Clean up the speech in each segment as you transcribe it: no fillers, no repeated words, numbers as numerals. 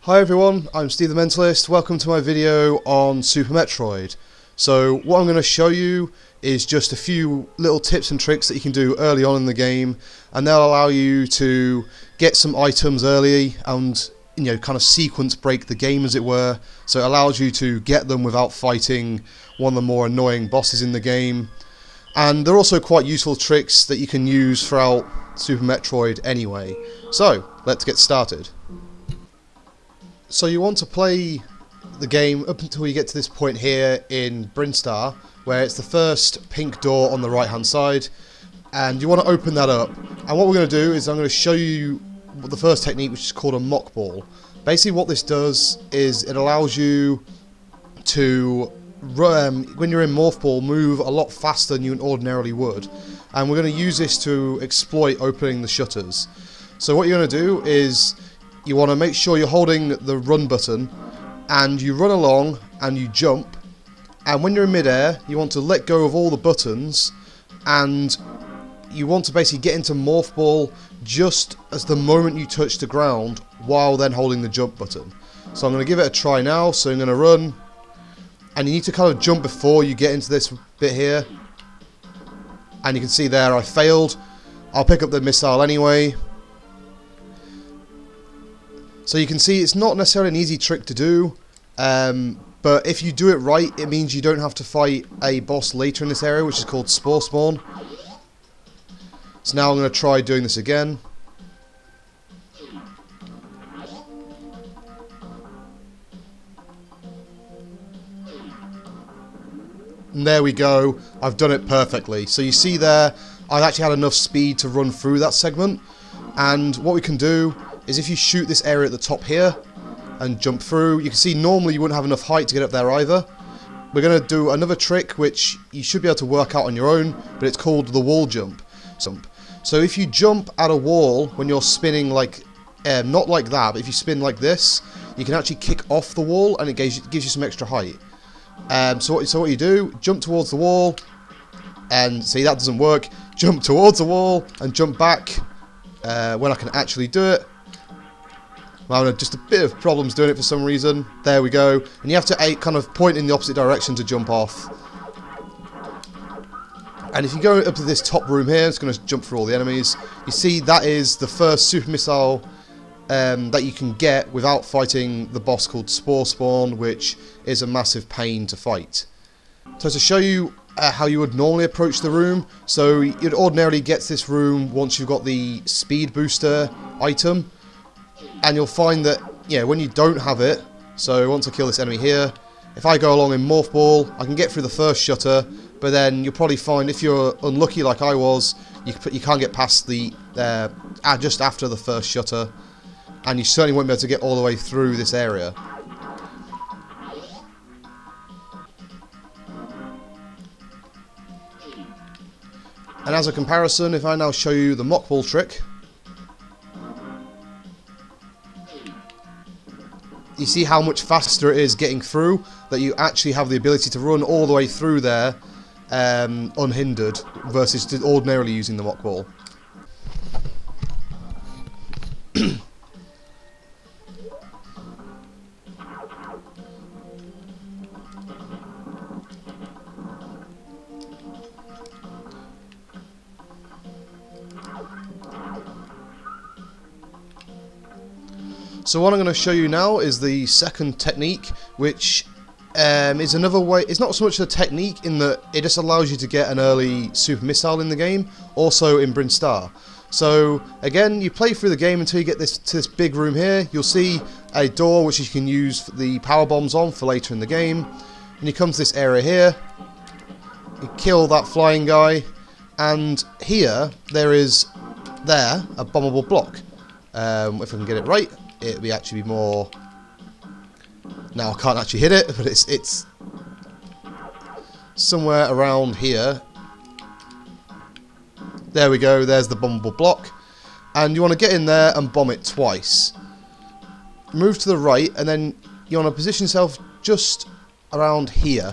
Hi everyone, I'm Steve the Mentalist. Welcome to my video on Super Metroid. So what I'm going to show you is just a few little tips and tricks that you can do early on in the game, and they'll allow you to get some items early and kind of sequence break the game, as it were. So it allows you to get them without fighting one of the more annoying bosses in the game. And they're also quite useful tricks that you can use throughout Super Metroid anyway. So let's get started. So you want to play the game up until you get to this point here in Brinstar, where it's the first pink door on the right hand side, and you want to open that up. And what we're going to do is I'm going to show you the first technique, which is called a Mockball. Basically what this does is it allows you to, when you're in Morph Ball, move a lot faster than you ordinarily would. And we're going to use this to exploit opening the shutters. So what you're going to do is you want to make sure you're holding the run button, and you run along and you jump, and when you're in midair you want to let go of all the buttons, and you want to basically get into Morph Ball just as the moment you touch the ground, while then holding the jump button. So I'm going to give it a try now. So I'm going to run, and you need to kind of jump before you get into this bit here, and you can see there I failed. I'll pick up the missile anyway. So you can see it's not necessarily an easy trick to do, but if you do it right, it means you don't have to fight a boss later in this area, which is called Spore Spawn. So now I'm going to try doing this again. And there we go, I've done it perfectly. So you see there, I've actually had enough speed to run through that segment, and what we can do is if you shoot this area at the top here and jump through, you can see normally you wouldn't have enough height to get up there either. We're going to do another trick which you should be able to work out on your own, but it's called the wall jump. So if you jump at a wall when you're spinning, like not like that, but if you spin like this, you can actually kick off the wall, and it gives you some extra height. So what you do, jump towards the wall, and see that doesn't work. Jump towards the wall and jump back when I can actually do it. I'm having just a bit of problems doing it for some reason. There we go. And you have to kind of point in the opposite direction to jump off. And if you go up to this top room here, it's going to jump through all the enemies. You see that is the first super missile that you can get without fighting the boss called Spore Spawn, which is a massive pain to fight. So to show you how you would normally approach the room, so you'd ordinarily get to this room once you've got the speed booster item. And you'll find that, when you don't have it, so once I kill this enemy here, if I go along in Morph Ball, I can get through the first shutter, but then you'll probably find, if you're unlucky like I was, you can't get past the, just after the first shutter, and you certainly won't be able to get all the way through this area. And as a comparison, if I now show you the Mockball trick, you see how much faster it is getting through, that you actually have the ability to run all the way through there unhindered, versus just ordinarily using the Mockball. So what I'm going to show you now is the second technique, which is another way. It's not so much a technique in that it just allows you to get an early super missile in the game, also in Brinstar. So again, you play through the game until you get to this big room here. You'll see a door which you can use the power bombs on for later in the game, and you come to this area here. You kill that flying guy, and here there is a bombable block. If I can get it right, it'll be actually more. Now I can't actually hit it, but it's somewhere around here. There we go, there's the bombable block, and you want to get in there and bomb it twice. Move to the right, and then you want to position yourself just around here.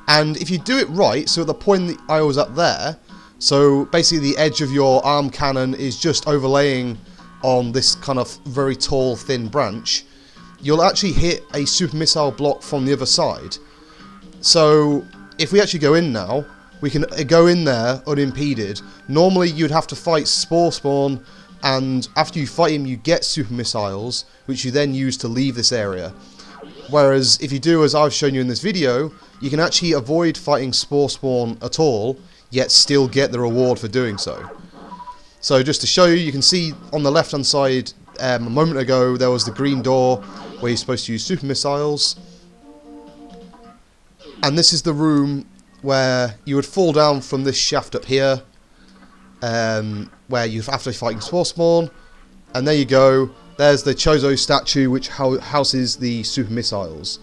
And if you do it right, so at the point that I was up there, so basically the edge of your arm cannon is just overlaying on this kind of very tall, thin branch, you'll actually hit a super missile block from the other side. So if we actually go in now, we can go in there unimpeded. Normally you'd have to fight Spore Spawn, and after you fight him you get super missiles, which you then use to leave this area. Whereas if you do as I've shown you in this video, you can actually avoid fighting Spore Spawn at all, yet still get the reward for doing so. So just to show you, you can see on the left hand side, a moment ago there was the green door where you're supposed to use super missiles. And this is the room where you would fall down from this shaft up here, where you're after fighting Spore Spawn. And there you go, there's the Chozo statue which houses the super missiles.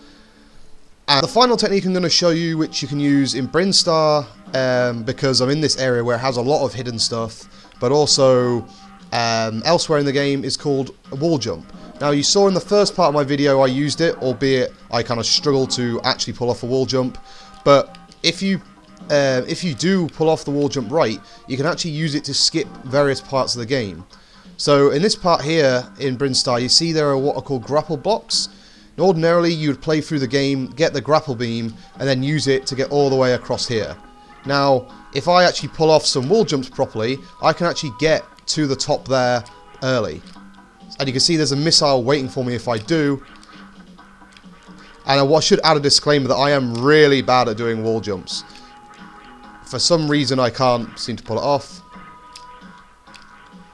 And the final technique I'm going to show you, which you can use in Brinstar, because I'm in this area where it has a lot of hidden stuff, but also elsewhere in the game, is called a wall jump. Now you saw in the first part of my video I used it, albeit I kind of struggled to actually pull off a wall jump. But if you do pull off the wall jump right, you can actually use it to skip various parts of the game. So in this part here in Brinstar, you see there are what are called grapple blocks. And ordinarily you would play through the game, get the grapple beam, and then use it to get all the way across here. Now, if I actually pull off some wall jumps properly, I can actually get to the top there early. And you can see there's a missile waiting for me if I do. And I should add a disclaimer that I am really bad at doing wall jumps. For some reason I can't seem to pull it off.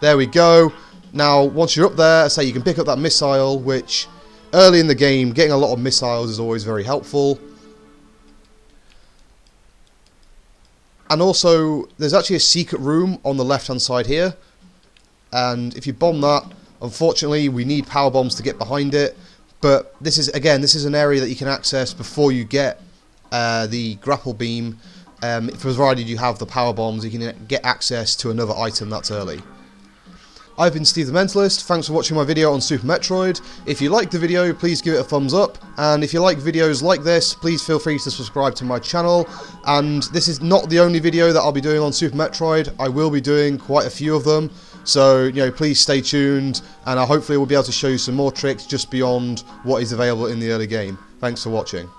There we go. Now once you're up there, say you can pick up that missile, which early in the game getting a lot of missiles is always very helpful. And also there's actually a secret room on the left hand side here, and if you bomb that, unfortunately we need power bombs to get behind it. But this is an area that you can access before you get the grapple beam. Provided you have the power bombs, you can get access to another item that's early. I've been Steve the Mentalist, thanks for watching my video on Super Metroid. If you liked the video, please give it a thumbs up, and if you like videos like this, please feel free to subscribe to my channel. And this is not the only video that I'll be doing on Super Metroid, I will be doing quite a few of them. So, please stay tuned, and I hopefully will be able to show you some more tricks just beyond what is available in the early game. Thanks for watching.